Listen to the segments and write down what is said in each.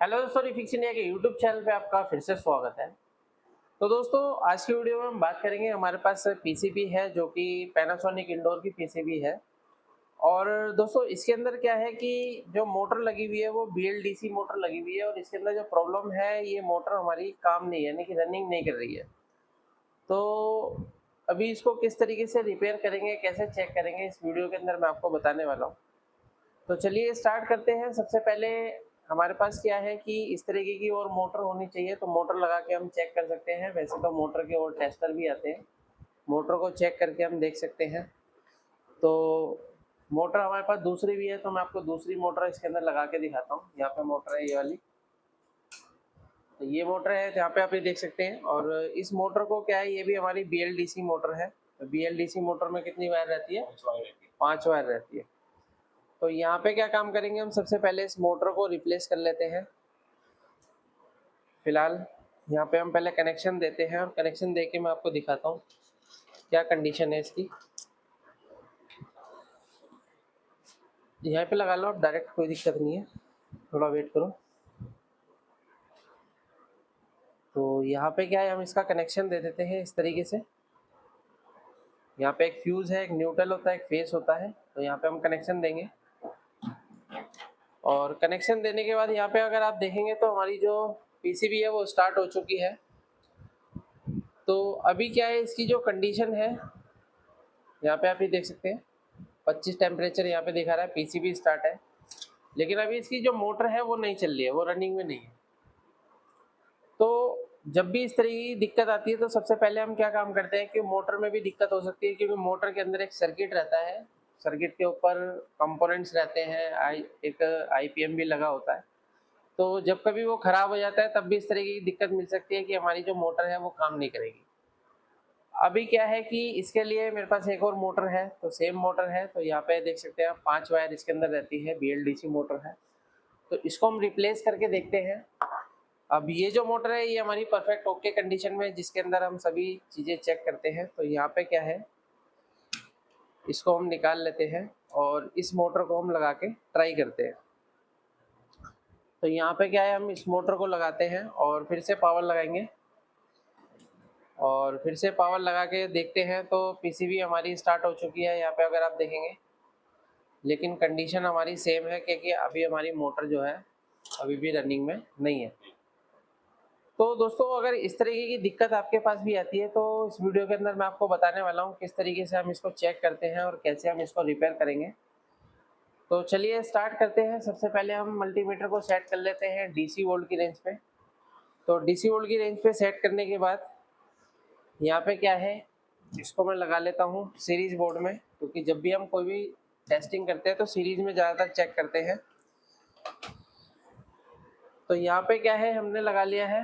Hello दोस्तों, refix India के YouTube channel पे आपका फिर से स्वागत है। तो दोस्तों, आज की वीडियो में हम बात करेंगे। हमारे पास पीसीबी है जो कि पैनासोनिक इंडोर की पीसीबी है। और दोस्तों, इसके अंदर क्या है कि जो मोटर लगी हुई है वो बीएलडीसी मोटर लगी हुई है और इसके अंदर जो प्रॉब्लम है, ये मोटर हमारी काम नहीं है, यानी कि रनिंग नहीं कर रही है। तो अभी इसको किस तरीके से रिपेयर करेंगे, कैसे चेक करेंगे, इस वीडियो के अंदर मैं आपको बताने वाला हूँ। तो चलिए स्टार्ट करते हैं। सबसे पहले हमारे पास क्या है कि इस तरीके की और मोटर होनी चाहिए, तो मोटर लगा के हम चेक कर सकते हैं। वैसे तो मोटर के और टेस्टर भी आते हैं, मोटर को चेक करके हम देख सकते हैं। तो मोटर हमारे पास दूसरी भी है, तो मैं आपको दूसरी मोटर इसके अंदर लगा के दिखाता हूँ। यहाँ पे मोटर है ये वाली, तो ये मोटर है जहाँ पे आप ये देख सकते हैं। और इस मोटर को क्या है, ये भी हमारी बीएलडीसी मोटर है। तो बीएलडीसी मोटर में कितनी वायर रहती है? 5 वायर रहती है। तो यहाँ पे क्या काम करेंगे हम, सबसे पहले इस मोटर को रिप्लेस कर लेते हैं। फिलहाल यहाँ पे हम पहले कनेक्शन देते हैं और कनेक्शन दे के मैं आपको दिखाता हूँ क्या कंडीशन है इसकी। यहाँ पे लगा लो आप डायरेक्ट, कोई दिक्कत नहीं है, थोड़ा वेट करो। तो यहाँ पे क्या है, हम इसका कनेक्शन दे देते हैं इस तरीके से। यहाँ पे एक फ्यूज़ है, एक न्यूट्रल होता है, एक फेस होता है। तो यहाँ पे हम कनेक्शन देंगे और कनेक्शन देने के बाद यहाँ पे अगर आप देखेंगे तो हमारी जो पीसीबी है वो स्टार्ट हो चुकी है। तो अभी क्या है, इसकी जो कंडीशन है यहाँ पे आप ये देख सकते हैं, 25 टेम्परेचर यहाँ पे दिखा रहा है, पीसीबी स्टार्ट है। लेकिन अभी इसकी जो मोटर है वो नहीं चल रही है, वो रनिंग में नहीं है। तो जब भी इस तरह की दिक्कत आती है तो सबसे पहले हम क्या काम करते हैं कि मोटर में भी दिक्कत हो सकती है, क्योंकि मोटर के अंदर एक सर्किट रहता है, सर्किट के ऊपर कंपोनेंट्स रहते हैं, एक आईपीएम भी लगा होता है। तो जब कभी वो खराब हो जाता है तब भी इस तरह की दिक्कत मिल सकती है कि हमारी जो मोटर है वो काम नहीं करेगी। अभी क्या है कि इसके लिए मेरे पास एक और मोटर है, तो सेम मोटर है। तो यहाँ पे देख सकते हैं आप, 5 वायर इसके अंदर रहती है, बीएलडीसी मोटर है। तो इसको हम रिप्लेस करके देखते हैं। अब ये जो मोटर है ये हमारी परफेक्ट ओके कंडीशन में है, जिसके अंदर हम सभी चीज़ें चेक करते हैं। तो यहाँ पे क्या है, इसको हम निकाल लेते हैं और इस मोटर को हम लगा के ट्राई करते हैं। तो यहाँ पे क्या है, हम इस मोटर को लगाते हैं और फिर से पावर लगाएंगे और फिर से पावर लगा के देखते हैं। तो पीसीबी हमारी स्टार्ट हो चुकी है यहाँ पे, अगर आप देखेंगे। लेकिन कंडीशन हमारी सेम है, क्योंकि अभी हमारी मोटर जो है अभी भी रनिंग में नहीं है। तो दोस्तों, अगर इस तरीके की दिक्कत आपके पास भी आती है तो इस वीडियो के अंदर मैं आपको बताने वाला हूँ किस तरीके से हम इसको चेक करते हैं और कैसे हम इसको रिपेयर करेंगे। तो चलिए स्टार्ट करते हैं। सबसे पहले हम मल्टीमीटर को सेट कर लेते हैं डीसी वोल्ट की रेंज पे। तो डीसी वोल्ट की रेंज पे सेट करने के बाद यहाँ पे क्या है, इसको मैं लगा लेता हूँ सीरीज बोर्ड में, क्योंकि जब भी हम कोई भी टेस्टिंग करते हैं तो सीरीज में ज़्यादातर चेक करते हैं। तो यहाँ पे क्या है, हमने लगा लिया है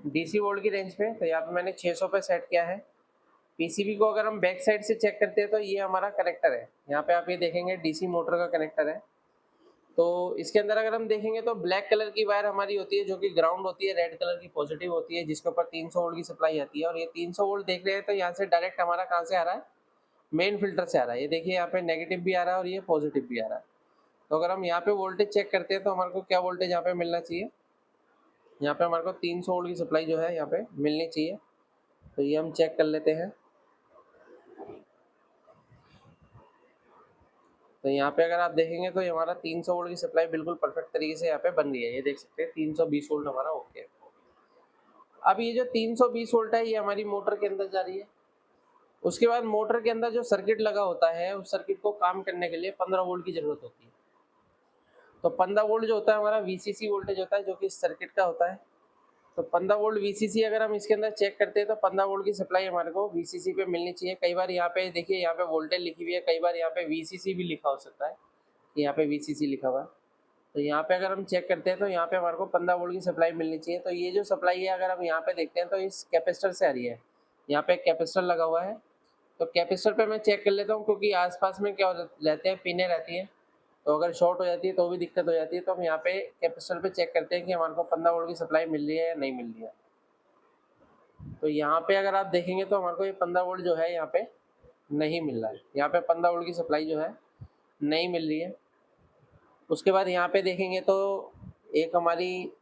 डीसी वोल्ट की रेंज पे। तो यहाँ पे मैंने 600 पे सेट किया है। पीसीबी को अगर हम बैक साइड से चेक करते हैं तो ये हमारा कनेक्टर है। यहाँ पे आप ये देखेंगे डीसी मोटर का कनेक्टर है। तो इसके अंदर अगर हम देखेंगे तो ब्लैक कलर की वायर हमारी होती है जो कि ग्राउंड होती है, रेड कलर की पॉजिटिव होती है, जिसके ऊपर 300 वोल्ट की सप्लाई आती है। और ये 300 वोल्ट देख रहे हैं तो यहाँ से डायरेक्ट हमारा कहाँ से आ रहा है, मेन फिल्टर से आ रहा है। ये देखिए यहाँ पे नेगेटिव भी आ रहा है और ये पॉजिटिव भी आ रहा है। तो अगर हम यहाँ पे वोल्टेज चेक करते हैं तो हमारे को क्या वोल्टेज यहाँ पे मिलना चाहिए, यहाँ पे हमारे को 300 वोल्ट की सप्लाई जो है यहाँ पे मिलनी चाहिए। तो ये हम चेक कर लेते हैं। तो यहाँ पे अगर आप देखेंगे तो ये हमारा 300 वोल्ट की सप्लाई बिल्कुल परफेक्ट तरीके से यहाँ पे बन रही है। ये देख सकते हैं 320 वोल्ट हमारा ओके है। अब ये जो 320 वोल्ट है ये हमारी मोटर के अंदर जा रही है। उसके बाद मोटर के अंदर जो सर्किट लगा होता है, उस सर्किट को काम करने के लिए 15 वोल्ट की जरूरत होती है। तो 15 वोल्ट जो होता है हमारा वीसीसी वोल्टेज होता है, जो कि इस सर्किट का होता है। तो 15 वोल्ट वीसीसी अगर हम इसके अंदर चेक करते हैं तो 15 वोल्ट की सप्लाई हमारे को वीसीसी पे मिलनी चाहिए। कई बार यहाँ पे देखिए, यहाँ पे वोल्टेज लिखी हुई है, कई बार यहाँ पे वीसीसी भी लिखा हो सकता है, यहाँ पे वीसीसी लिखा हुआ है। तो यहाँ पे अगर हम चेक करते हैं तो यहाँ पे हमारे को 15 वोल्ट की सप्लाई मिलनी चाहिए। तो ये जो सप्लाई है अगर हम यहाँ पे देखते हैं तो इस कैपेसिटर से आ रही है। यहाँ पे एक कैपेसिटर लगा हुआ है। तो कैपेसिटर पे मैं चेक कर लेता हूँ, क्योंकि आसपास में क्या रहते हैं, पिनें रहती हैं। तो अगर शॉर्ट हो जाती है तो भी दिक्कत हो जाती है। तो हम यहाँ पे कैपेसिटर पे चेक करते हैं कि हमारे को 15 वोल्ट की सप्लाई मिल रही है या नहीं मिल रही है। तो यहाँ पे अगर आप देखेंगे तो हमारे को ये 15 वोल्ट जो है यहाँ पे नहीं मिल रहा है। यहाँ पे 15 वोल्ट की सप्लाई जो है नहीं मिल रही है। उसके बाद यहाँ पे देखेंगे तो एक हमारी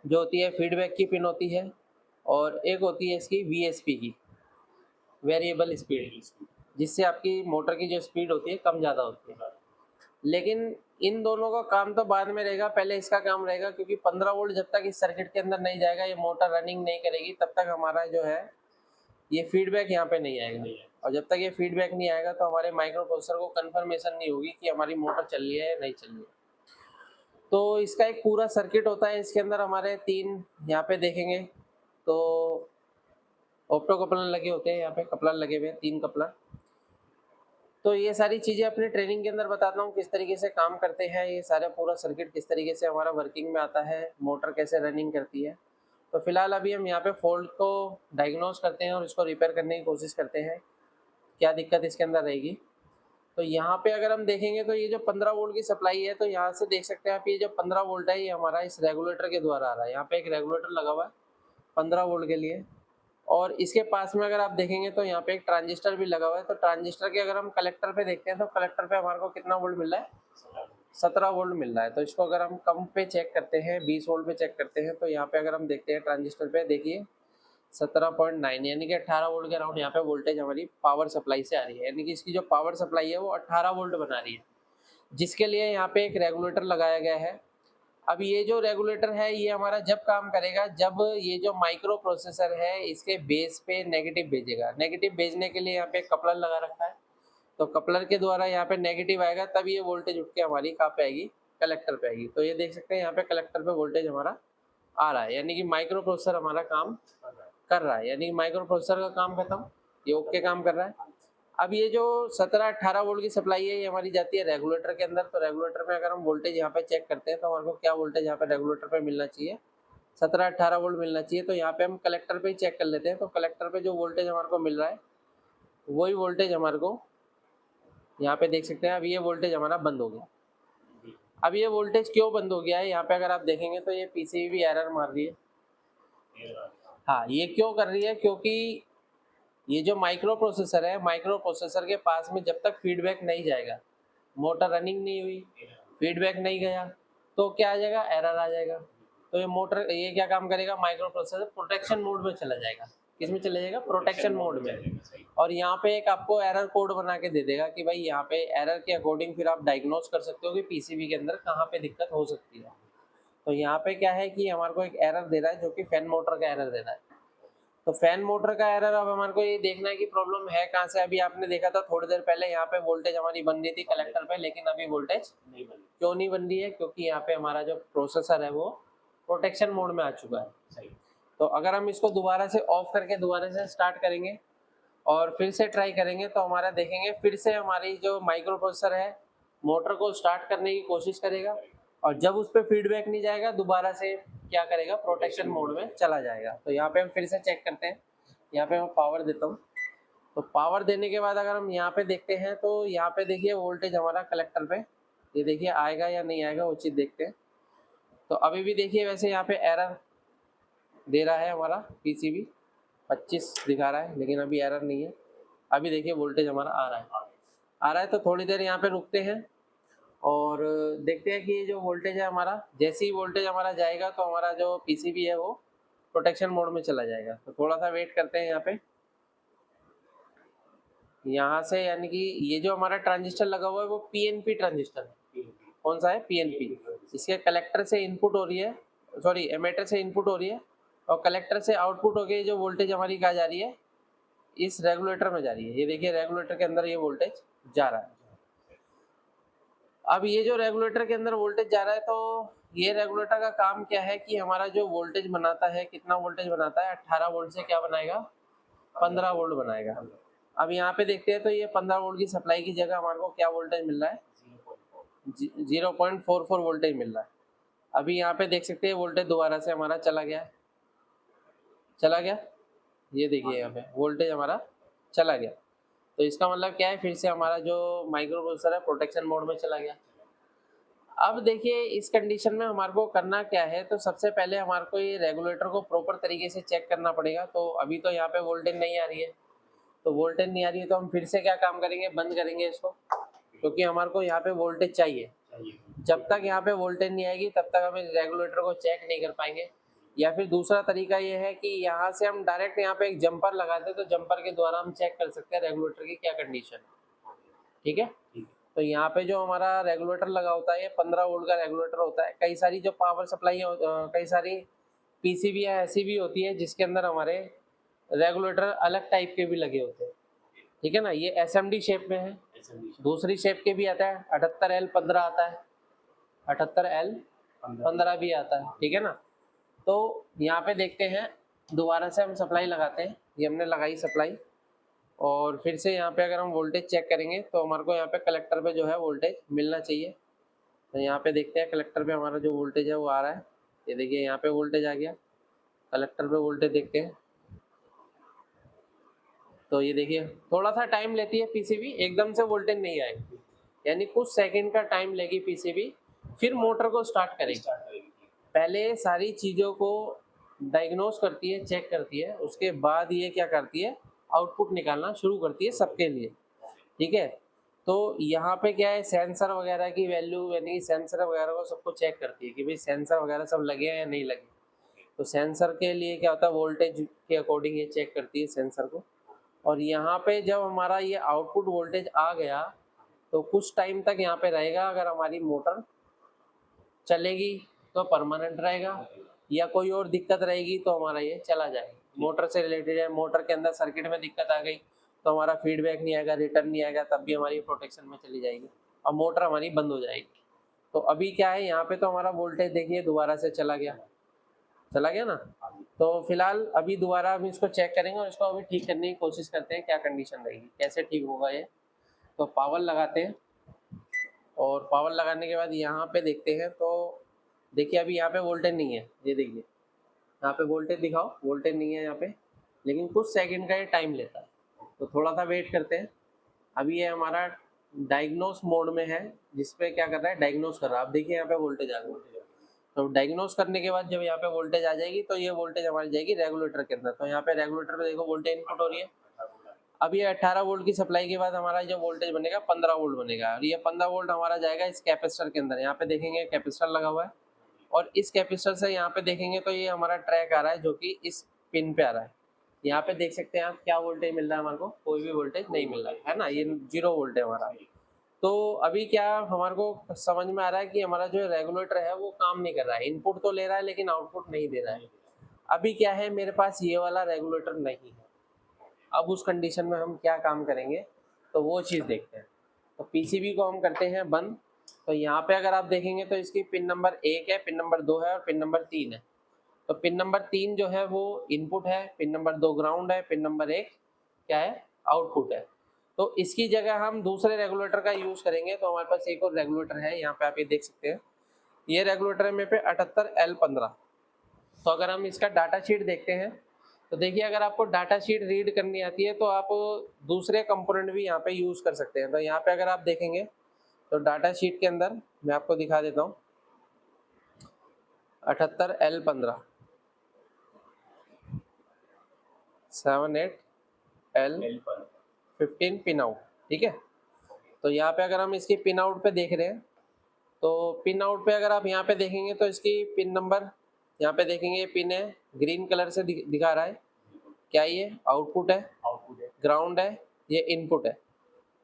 जो होती है फीडबैक की पिन होती है, और एक होती है इसकी वीएसपी की, वेरिएबल स्पीड, जिससे आपकी मोटर की जो स्पीड होती है कम ज़्यादा होती है। लेकिन इन दोनों का काम तो बाद में रहेगा, पहले इसका काम रहेगा, क्योंकि 15 वोल्ट जब तक इस सर्किट के अंदर नहीं जाएगा, ये मोटर रनिंग नहीं करेगी, तब तक हमारा जो है ये फीडबैक यहाँ पे नहीं आएगा। और जब तक ये फीडबैक नहीं आएगा तो हमारे माइक्रो प्रोसेसर को कंफर्मेशन नहीं होगी कि हमारी मोटर चल रही है या नहीं चल रही है। तो इसका एक पूरा सर्किट होता है, इसके अंदर हमारे 3 यहाँ पे देखेंगे तो ऑप्टो कपलर लगे होते हैं, यहाँ पे कपलर लगे हुए हैं 3 कपलर। तो ये सारी चीज़ें अपने ट्रेनिंग के अंदर बताता हूँ किस तरीके से काम करते हैं, ये सारा पूरा सर्किट किस तरीके से हमारा वर्किंग में आता है, मोटर कैसे रनिंग करती है। तो फिलहाल अभी हम यहाँ पे फॉल्ट को डायग्नोज करते हैं और इसको रिपेयर करने की कोशिश करते हैं, क्या दिक्कत इसके अंदर रहेगी। तो यहाँ पे अगर हम देखेंगे तो ये जो 15 वोल्ट की सप्लाई है, तो यहाँ से देख सकते हैं आप, ये जो 15 वोल्ट है ये हमारा इस रेगुलेटर के द्वारा आ रहा है। यहाँ पे एक रेगुलेटर लगा हुआ है 15 वोल्ट के लिए, और इसके पास में अगर आप देखेंगे तो यहाँ पे एक ट्रांजिस्टर भी लगा हुआ है। तो ट्रांजिस्टर के अगर हम कलेक्टर पे देखते हैं तो कलेक्टर पे हमारे को कितना वोल्ट मिल रहा है, 17 वोल्ट मिल रहा है। तो इसको अगर हम कम पे चेक करते हैं, 20 वोल्ट पे चेक करते हैं, तो यहाँ पे अगर हम देखते हैं ट्रांजिस्टर पे, देखिए 17.9 यानी कि 18 वोल्ट के अराउंड यहाँ पे वोल्टेज हमारी पावर सप्लाई से आ रही है। यानी कि इसकी जो पावर सप्लाई है वो 18 वोल्ट बना रही है, जिसके लिए यहाँ पे एक रेगुलेटर लगाया गया है। अब ये जो रेगुलेटर है ये हमारा जब काम करेगा, जब ये जो माइक्रो प्रोसेसर है इसके बेस पे नेगेटिव भेजेगा। नेगेटिव भेजने के लिए यहाँ पे कपलर लगा रखा है, तो कपलर के द्वारा यहाँ पे नेगेटिव आएगा, तब ये वोल्टेज उठ के हमारी कहाँ पे आएगी, कलेक्टर पे आएगी। तो ये देख सकते हैं यहाँ पे कलेक्टर पे वोल्टेज हमारा आ रहा है, यानी कि माइक्रो प्रोसेसर हमारा काम कर रहा है, यानी कि माइक्रो प्रोसेसर का काम खत्म, ये ओके काम कर रहा है। अब ये जो 17-18 वोल्ट की सप्लाई है ये हमारी जाती है रेगुलेटर के अंदर। तो रेगुलेटर में अगर हम वोल्टेज यहाँ पे चेक करते हैं तो हमारे को क्या वोल्टेज यहाँ पे रेगुलेटर पे मिलना चाहिए, 17-18 वोल्ट मिलना चाहिए। तो यहाँ पे हम कलेक्टर पे ही चेक कर लेते हैं। तो कलेक्टर पे जो वोल्टेज हमारे को मिल रहा है वही वोल्टेज हमारे को यहाँ पे देख सकते हैं। अब ये वोल्टेज हमारा बंद हो गया। अब ये वोल्टेज क्यों बंद हो गया है, यहाँ पे अगर आप देखेंगे तो ये पीसीबी भी एरर मार रही है। हाँ, ये क्यों कर रही है, क्योंकि ये जो माइक्रो प्रोसेसर है, माइक्रो प्रोसेसर के पास में जब तक फीडबैक नहीं जाएगा, मोटर रनिंग नहीं हुई, फीडबैक नहीं गया, तो क्या आ जाएगा, एरर आ जाएगा। तो ये मोटर ये क्या काम करेगा, माइक्रो प्रोसेसर प्रोटेक्शन मोड में चला जाएगा। किस में चला जाएगा, प्रोटेक्शन मोड में। और यहाँ पे एक आपको एरर कोड बना के दे देगा कि भाई यहाँ पे एरर के अकॉर्डिंग फिर आप डायग्नोज कर सकते हो कि पीसीबी के अंदर कहाँ पे दिक्कत हो सकती है। तो यहाँ पे क्या है कि हमारे को एक एरर दे रहा है जो कि फैन मोटर का एरर दे रहा है। तो फैन मोटर का एरर अब हमारे को ये देखना है कि प्रॉब्लम है कहाँ से। अभी आपने देखा था थोड़ी देर पहले यहाँ पे वोल्टेज हमारी बन रही थी कलेक्टर पे, लेकिन अभी वोल्टेज नहीं बन रही। क्यों नहीं बन रही है, क्योंकि यहाँ पे हमारा जो प्रोसेसर है वो प्रोटेक्शन मोड में आ चुका है। सही। तो अगर हम इसको दोबारा से ऑफ करके दोबारा से स्टार्ट करेंगे और फिर से ट्राई करेंगे तो हमारा देखेंगे फिर से हमारी जो माइक्रो प्रोसेसर है मोटर को स्टार्ट करने की कोशिश करेगा, और जब उस पर फीडबैक नहीं जाएगा दोबारा से क्या करेगा, प्रोटेक्शन मोड में चला जाएगा। तो यहाँ पे हम फिर से चेक करते हैं। यहाँ पे मैं पावर देता हूँ। तो पावर देने के बाद अगर हम यहाँ पे देखते हैं तो यहाँ पे देखिए वोल्टेज हमारा कलेक्टर पे, ये देखिए आएगा या नहीं आएगा वो चीज़ देखते हैं। तो अभी भी देखिए वैसे यहाँ पे एरर दे रहा है हमारा पीसीबी, 25 दिखा रहा है, लेकिन अभी एरर नहीं है। अभी देखिए वोल्टेज हमारा आ रहा है। तो थोड़ी देर यहाँ पे रुकते हैं और देखते हैं कि ये जो वोल्टेज है हमारा, जैसे ही वोल्टेज हमारा जाएगा तो हमारा जो पीसीबी है वो प्रोटेक्शन मोड में चला जाएगा। तो थोड़ा सा वेट करते हैं यहाँ पे। यहाँ से यानी कि ये जो हमारा ट्रांजिस्टर लगा हुआ है वो पीएनपी ट्रांजिस्टर है। कौन सा है, पीएनपी। इसके कलेक्टर से इनपुट हो रही है, सॉरी एमीटर से इनपुट हो रही है, और कलेक्टर से आउटपुट हो गई। जो वोल्टेज हमारी कहाँ जा रही है, इस रेगुलेटर में जा रही है। ये देखिए रेगुलेटर के अंदर ये वोल्टेज जा रहा है। अब ये जो रेगुलेटर के अंदर वोल्टेज जा रहा है, तो ये रेगुलेटर का काम क्या है कि हमारा जो वोल्टेज बनाता है, कितना वोल्टेज बनाता है, 18 वोल्ट से क्या बनाएगा, 15 वोल्ट बनाएगा। अब यहाँ पे देखते हैं तो ये 15 वोल्ट की सप्लाई की जगह हमारे को क्या वोल्टेज मिल रहा है, 0.44 वोल्टेज मिल रहा है। अभी यहाँ पे देख सकते हैं वोल्टेज दोबारा से हमारा चला गया, ये देखिए यहाँ पे वोल्टेज हमारा चला गया। तो इसका मतलब क्या है, फिर से हमारा जो माइक्रो प्रोसेसर है प्रोटेक्शन मोड में चला गया। अब देखिए इस कंडीशन में हमारे को करना क्या है, तो सबसे पहले हमारे को ये रेगुलेटर को प्रॉपर तरीके से चेक करना पड़ेगा। तो अभी तो यहाँ पे वोल्टेज नहीं आ रही है, तो वोल्टेज नहीं आ रही है तो हम फिर से क्या काम करेंगे, बंद करेंगे इसको, क्योंकि हमारे को यहाँ पे वोल्टेज चाहिए। जब तक यहाँ पे वोल्टेज नहीं आएगी तब तक हम इस रेगुलेटर को चेक नहीं कर पाएंगे। या फिर दूसरा तरीका ये है कि यहाँ से हम डायरेक्ट यहाँ पे एक जंपर लगाते हैं, तो जंपर के द्वारा हम चेक कर सकते हैं रेगुलेटर की क्या कंडीशन है। ठीक है, तो यहाँ पे जो हमारा रेगुलेटर लगा होता है ये 15 वोल्ट का रेगुलेटर होता है। कई सारी जो पावर सप्लाई कई सारी पीसीबी ऐसी भी होती है जिसके अंदर हमारे रेगुलेटर अलग टाइप के भी लगे होते हैं। ठीक है ना, ये एसएमडी शेप में है। दूसरी शेप के भी आता है, 78L15 आता है, 78L15 भी आता है। ठीक है ना, तो यहाँ पे देखते हैं, दोबारा से हम सप्लाई लगाते हैं। ये हमने लगाई सप्लाई, और फिर से यहाँ पे अगर हम वोल्टेज चेक करेंगे तो हमारे को यहाँ पे कलेक्टर पे जो है वोल्टेज मिलना चाहिए। तो यहाँ पे देखते हैं कलेक्टर पे हमारा जो वोल्टेज है वो आ रहा है। ये देखिए यहाँ पे वोल्टेज आ गया। कलेक्टर पे वोल्टेज देखते हैं, तो ये देखिए थोड़ा सा टाइम लेती है पीसीबी, एकदम से वोल्टेज नहीं आएगी, यानी कुछ सेकंड का टाइम लेगी पीसीबी, फिर मोटर को स्टार्ट करेगी। पहले सारी चीज़ों को डायग्नोस करती है, चेक करती है, उसके बाद ये क्या करती है, आउटपुट निकालना शुरू करती है सबके लिए। ठीक है, तो यहाँ पे क्या है, सेंसर वगैरह की वैल्यू, यानी सेंसर वगैरह को सबको चेक करती है कि भाई सेंसर वगैरह सब लगे हैं या नहीं लगे। तो सेंसर के लिए क्या होता है, वोल्टेज के अकॉर्डिंग ये चेक करती है सेंसर को। और यहाँ पे जब हमारा ये आउटपुट वोल्टेज आ गया तो कुछ टाइम तक यहाँ पे रहेगा। अगर हमारी मोटर चलेगी तो परमानेंट रहेगा, या कोई और दिक्कत रहेगी तो हमारा ये चला जाएगा। मोटर से रिलेटेड है, मोटर के अंदर सर्किट में दिक्कत आ गई तो हमारा फीडबैक नहीं आएगा, रिटर्न नहीं आएगा, तब भी हमारी प्रोटेक्शन में चली जाएगी और मोटर हमारी बंद हो जाएगी। तो अभी क्या है, यहाँ पे तो हमारा वोल्टेज देखिए दोबारा से चला गया ना। तो फिलहाल अभी दोबारा हम इसको चेक करेंगे और इसको अभी ठीक करने की कोशिश करते हैं, क्या कंडीशन रहेगी, कैसे ठीक होगा ये। तो पावर लगाते हैं, और पावर लगाने के बाद यहाँ पे देखते हैं, तो देखिए अभी यहाँ पे वोल्टेज नहीं है। ये देखिए यहाँ पे वोल्टेज दिखाओ, वोल्टेज नहीं है यहाँ पे, लेकिन कुछ सेकंड का ये टाइम लेता है। तो थोड़ा सा वेट करते हैं। अभी ये हमारा डायग्नोस मोड में है, जिसपे क्या कर रहा है, डायग्नोस कर रहा है। आप देखिए यहाँ पे वोल्टेज आ गया। तो डायग्नोस करने के बाद जब यहाँ पे वोल्टेज आ जाएगी तो ये वोल्टेज हमारी जाएगी रेगुलेटर के अंदर। तो यहाँ पे रेगुलेटर पे देखो वोल्टेज इनपुट हो रही है। अब ये 18 वोल्ट की सप्लाई के बाद हमारा जो वोल्टेज बनेगा 15 वोल्ट बनेगा, और ये 15 वोल्ट हमारा जाएगा इस कैपेसिटर के अंदर। यहाँ पे देखेंगे कैपेसिटर लगा हुआ है, और इस कैपेसिटर से यहाँ पे देखेंगे तो ये हमारा ट्रैक आ रहा है जो कि इस पिन पे आ रहा है। यहाँ पे देख सकते हैं आप क्या वोल्टेज मिल रहा है हमारे को, कोई भी वोल्टेज नहीं मिल रहा है ना, ये 0 वोल्ट है हमारा। तो अभी क्या हमारे को समझ में आ रहा है कि हमारा जो रेगुलेटर है वो काम नहीं कर रहा है, इनपुट तो ले रहा है लेकिन आउटपुट नहीं दे रहा है। अभी क्या है, मेरे पास ये वाला रेगुलेटर नहीं है। अब उस कंडीशन में हम क्या काम करेंगे, तो वो चीज़ देखते हैं। तो पीसीबी को हम करते हैं बंद। तो यहाँ पे अगर आप देखेंगे तो इसकी पिन नंबर 1 है, पिन नंबर 2 है और पिन नंबर 3 है। तो पिन नंबर 3 जो है वो इनपुट है, पिन नंबर 2 ग्राउंड है, पिन नंबर 1 क्या है, आउटपुट है। तो इसकी जगह हम दूसरे रेगुलेटर का यूज़ करेंगे। तो हमारे पास एक और रेगुलेटर है, यहाँ पे आप ये देख सकते हैं, ये रेगुलेटर है मेरे पे 78L15। तो अगर हम इसका डाटा शीट देखते हैं तो देखिए, अगर आपको डाटा शीट रीड करनी आती है तो आप दूसरे कंपोनेंट भी यहाँ पे यूज़ कर सकते हैं। तो यहाँ पे अगर आप देखेंगे तो डाटा शीट के अंदर मैं आपको दिखा देता हूँ, 78L15 78L15 पिन आउट। ठीक है, तो यहाँ पे अगर हम इसकी पिन आउट पे देख रहे हैं तो पिन आउट पे अगर आप यहाँ पे देखेंगे तो इसकी पिन नंबर यहाँ पे देखेंगे, ये पिन है, ग्रीन कलर से दिखा रहा है, क्या ये आउटपुट है, ग्राउंड है, ये इनपुट है।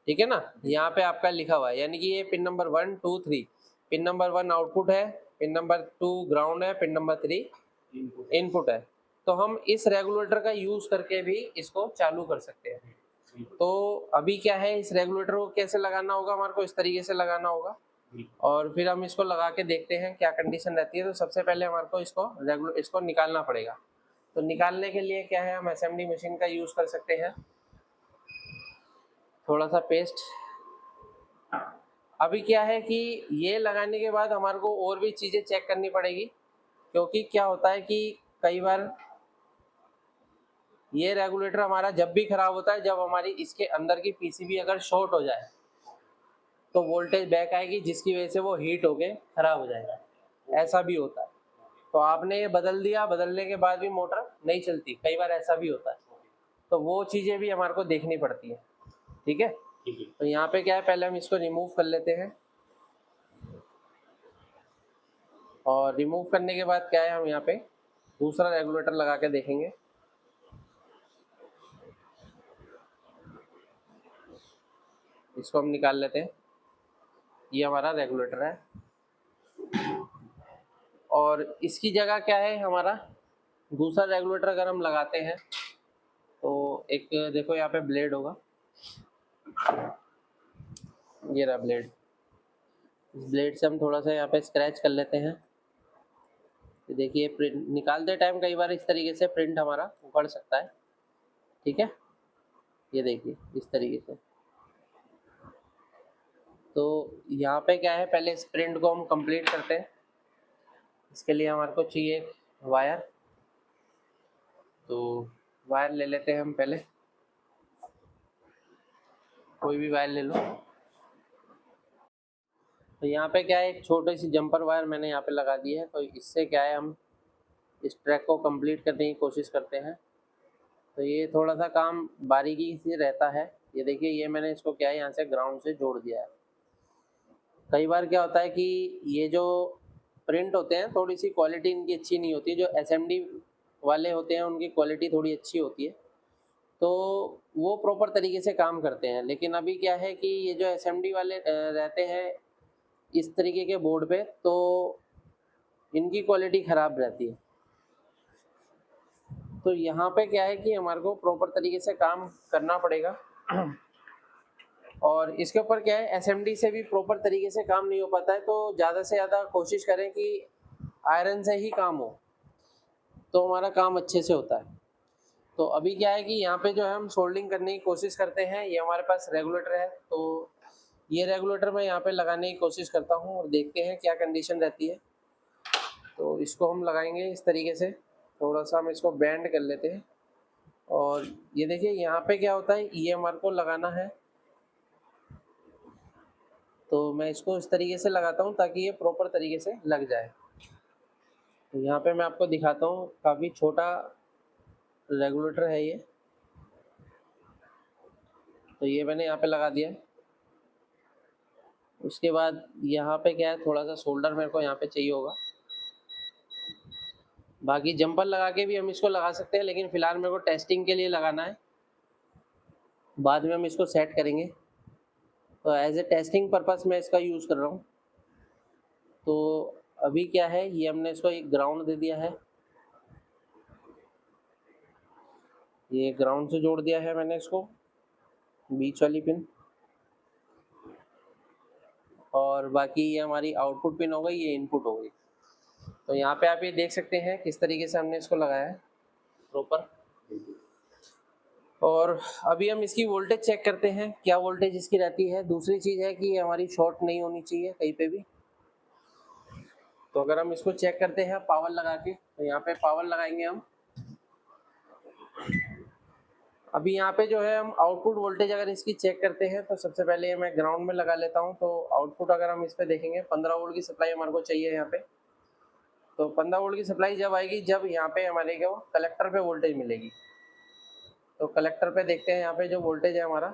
ठीक है ना, यहाँ पे आपका लिखा हुआ है, यानी कि ये pin number 1 2 3, pin number 1 output है, पिन नंबर 2 ग्राउंड है, पिन नंबर 3 इनपुट है। तो हम इस रेगुलेटर का यूज करके भी इसको चालू कर सकते हैं। तो अभी क्या है, इस रेगुलेटर को कैसे लगाना होगा, हमारे को इस तरीके से लगाना होगा, और फिर हम इसको लगा के देखते हैं क्या कंडीशन रहती है। तो सबसे पहले हमारे को इसको निकालना पड़ेगा। तो निकालने के लिए क्या है, हम असेंबली मशीन का यूज कर सकते हैं, थोड़ा सा पेस्ट। अभी क्या है कि ये लगाने के बाद हमारे को और भी चीज़ें चेक करनी पड़ेगी, क्योंकि क्या होता है कि कई बार ये रेगुलेटर हमारा जब भी खराब होता है जब हमारी इसके अंदर की पीसीबी अगर शॉर्ट हो जाए तो वोल्टेज बैक आएगी, जिसकी वजह से वो हीट होके खराब हो जाएगा, ऐसा भी होता है। तो आपने ये बदल दिया, बदलने के बाद भी मोटर नहीं चलती, कई बार ऐसा भी होता है। तो वो चीज़ें भी हमारे को देखनी पड़ती है। ठीक है, तो यहाँ पे क्या है, पहले हम इसको रिमूव कर लेते हैं। और रिमूव करने के बाद क्या है, हम यहाँ पे दूसरा रेगुलेटर लगा के देखेंगे। इसको हम निकाल लेते हैं। ये हमारा रेगुलेटर है और इसकी जगह क्या है, हमारा दूसरा रेगुलेटर अगर हम लगाते हैं तो एक देखो यहाँ पे ब्लेड होगा, ये रहा ब्लेड। इस ब्लेड से हम थोड़ा सा यहाँ पे स्क्रैच कर लेते हैं। तो देखिए प्रिंट निकालते टाइम कई बार इस तरीके से प्रिंट हमारा उखड़ सकता है, ठीक है। ये देखिए इस तरीके से। तो यहाँ पे क्या है, पहले इस प्रिंट को हम कंप्लीट करते हैं। इसके लिए हमारे को चाहिए वायर, तो वायर ले लेते हैं हम पहले, कोई भी वायर ले लो। तो यहाँ पे क्या है, एक छोटी सी जंपर वायर मैंने यहाँ पे लगा दी है। तो इससे क्या है, हम इस ट्रैक को कंप्लीट करने की कोशिश करते हैं। तो ये थोड़ा सा काम बारीकी से रहता है। ये देखिए, ये मैंने इसको क्या है, यहाँ से ग्राउंड से जोड़ दिया है। कई बार क्या होता है कि ये जो प्रिंट होते हैं थोड़ी सी क्वालिटी इनकी अच्छी नहीं होती। जो एसएमडी वाले होते हैं उनकी क्वालिटी थोड़ी अच्छी होती है, तो वो प्रॉपर तरीके से काम करते हैं। लेकिन अभी क्या है कि ये जो एसएमडी वाले रहते हैं इस तरीके के बोर्ड पे, तो इनकी क्वालिटी ख़राब रहती है। तो यहाँ पे क्या है कि हमारे को प्रॉपर तरीके से काम करना पड़ेगा। और इसके ऊपर क्या है, एसएमडी से भी प्रॉपर तरीके से काम नहीं हो पाता है। तो ज़्यादा से ज़्यादा कोशिश करें कि आयरन से ही काम हो, तो हमारा काम अच्छे से होता है। तो अभी क्या है कि यहाँ पे जो है हम सोल्डिंग करने की कोशिश करते हैं। ये हमारे पास रेगुलेटर है, तो ये रेगुलेटर मैं यहाँ पे लगाने की कोशिश करता हूँ और देखते हैं क्या कंडीशन रहती है। तो इसको हम लगाएंगे इस तरीके से, थोड़ा सा हम इसको बैंड कर लेते हैं। और ये देखिए यहाँ पे क्या होता है, ये हमारे को लगाना है। तो मैं इसको इस तरीके से लगाता हूँ ताकि ये प्रॉपर तरीके से लग जाए। तो यहाँ पे मैं आपको दिखाता हूँ, काफ़ी छोटा रेगुलेटर है ये। तो ये मैंने यहाँ पे लगा दिया है। उसके बाद यहाँ पे क्या है, थोड़ा सा सोल्डर मेरे को यहाँ पे चाहिए होगा। बाकी जंपर लगा के भी हम इसको लगा सकते हैं, लेकिन फ़िलहाल मेरे को टेस्टिंग के लिए लगाना है, बाद में हम इसको सेट करेंगे। तो एज ए टेस्टिंग पर्पस मैं इसका यूज़ कर रहा हूँ। तो अभी क्या है, ये हमने इसको एक ग्राउंड दे दिया है, ये ग्राउंड से जोड़ दिया है मैंने इसको, बीच वाली पिन। और बाकी ये हमारी आउटपुट पिन हो गई, ये इनपुट हो गई। तो यहाँ पे आप ये देख सकते हैं किस तरीके से हमने इसको लगाया है प्रॉपर। और अभी हम इसकी वोल्टेज चेक करते हैं, क्या वोल्टेज इसकी रहती है। दूसरी चीज़ है कि हमारी शॉर्ट नहीं होनी चाहिए कहीं पे भी। तो अगर हम इसको चेक करते हैं पावर लगा के, तो यहाँ पे पावर लगाएंगे हम। अभी यहाँ पे जो है हम आउटपुट वोल्टेज अगर इसकी चेक करते हैं, तो सबसे पहले मैं ग्राउंड में लगा लेता हूँ। तो आउटपुट अगर हम इस पे देखेंगे, 15 वोल्ट की सप्लाई हमारे को चाहिए यहाँ पे। तो 15 वोल्ट की सप्लाई जब आएगी, जब यहाँ पे हमारे को कलेक्टर पे वोल्टेज मिलेगी। तो कलेक्टर पे देखते हैं, यहाँ पे जो वोल्टेज है हमारा,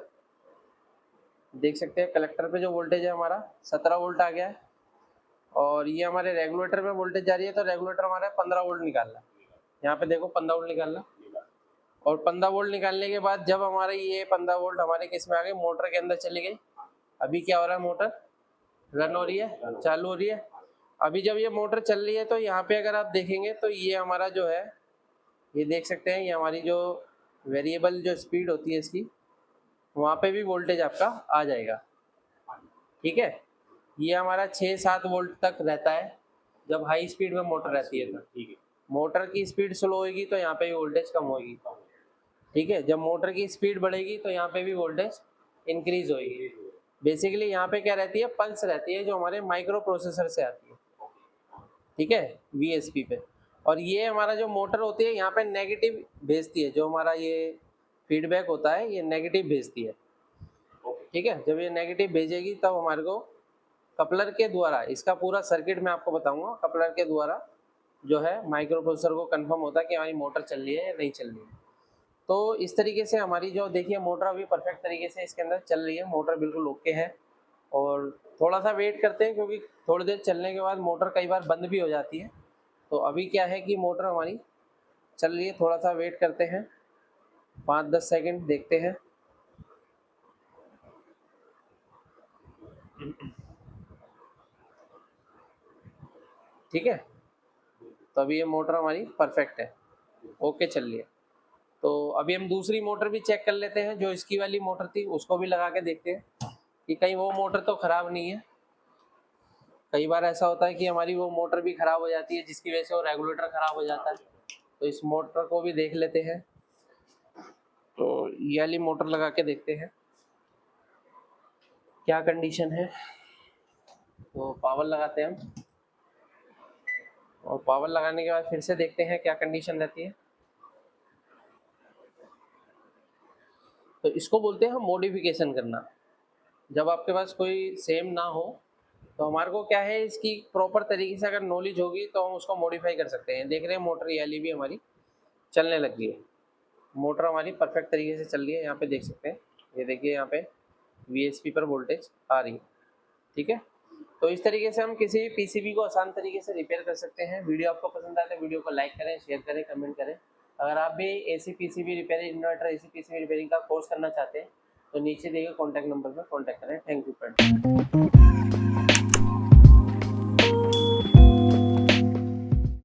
देख सकते हैं कलेक्टर पे जो वोल्टेज है हमारा 17 वोल्ट आ गया है। और ये हमारे रेगुलेटर में वोल्टेज जा रही है, तो रेगुलेटर हमारा 15 वोल्ट निकाल रहा है। यहाँ पे देखो 15 वोल्ट निकालना। और 15 वोल्ट निकालने के बाद जब हमारे ये 15 वोल्ट हमारे किस में आ गए, मोटर के अंदर चली गई। अभी क्या हो रहा है, मोटर रन हो रही है, चालू हो रही है। अभी जब ये मोटर चल रही है, तो यहाँ पे अगर आप देखेंगे तो ये हमारा जो है, ये देख सकते हैं, ये हमारी जो वेरिएबल जो स्पीड होती है इसकी, वहाँ पे भी वोल्टेज आपका आ जाएगा, ठीक है। ये हमारा 6-7 वोल्ट तक रहता है जब हाई स्पीड में मोटर रहती है। तो ठीक है, मोटर की स्पीड स्लो होगी तो यहाँ पे भी वोल्टेज कम होगी, ठीक है। जब मोटर की स्पीड बढ़ेगी तो यहाँ पे भी वोल्टेज इंक्रीज होगी। बेसिकली यहाँ पे क्या रहती है, पल्स रहती है जो हमारे माइक्रो प्रोसेसर से आती है, ठीक है, वीएसपी पे। और ये हमारा जो मोटर होती है यहाँ पे नेगेटिव भेजती है, जो हमारा ये फीडबैक होता है ये नेगेटिव भेजती है, ठीक है। जब ये नेगेटिव भेजेगी तब हमारे को कपलर के द्वारा, इसका पूरा सर्किट मैं आपको बताऊंगा, कपलर के द्वारा जो है माइक्रो प्रोसेसर को कंफर्म होता है कि हमारी मोटर चल रही है या नहीं चल रही है। तो इस तरीके से हमारी जो देखिए मोटर अभी परफेक्ट तरीके से इसके अंदर चल रही है, मोटर बिल्कुल ओके है। और थोड़ा सा वेट करते हैं क्योंकि थोड़ी देर चलने के बाद मोटर कई बार बंद भी हो जाती है। तो अभी क्या है कि मोटर हमारी चल रही है, थोड़ा सा वेट करते हैं, 5-10 सेकंड देखते हैं। ठीक है, तो अभी ये मोटर हमारी परफेक्ट है, ओके चल रही है। तो अभी हम दूसरी मोटर भी चेक कर लेते हैं, जो इसकी वाली मोटर थी उसको भी लगा के देखते हैं कि कहीं वो मोटर तो ख़राब नहीं है। कई बार ऐसा होता है कि हमारी वो मोटर भी ख़राब हो जाती है जिसकी वजह से वो रेगुलेटर ख़राब हो जाता है। तो इस मोटर को भी देख लेते हैं। तो ये वाली मोटर लगा के देखते हैं क्या कंडीशन है। तो पावर लगाते हैं हम, और पावर लगाने के बाद फिर से देखते हैं क्या कंडीशन रहती है। तो इसको बोलते हैं हम मॉडिफिकेशन करना। जब आपके पास कोई सेम ना हो तो हमारे को क्या है, इसकी प्रॉपर तरीके से अगर नॉलेज होगी तो हम उसको मॉडिफाई कर सकते हैं। देख रहे हैं मोटर ये वाली भी हमारी चलने लग गई है, मोटर हमारी परफेक्ट तरीके से चल रही है। यहाँ पे देख सकते हैं, ये देखिए यहाँ पे VSP पर वोल्टेज आ रही है। ठीक है, तो इस तरीके से हम किसी भी पीसीबी को आसान तरीके से रिपेयर कर सकते हैं। वीडियो आपको पसंद आए तो वीडियो को लाइक करें, शेयर करें, कमेंट करें। अगर आप भी AC PCB repairing, inverter AC PCB repairing का कोर्स करना चाहते हैं तो नीचे दिए गए कॉन्टैक्ट नंबर पर कॉन्टैक्ट करें। Thank you friends.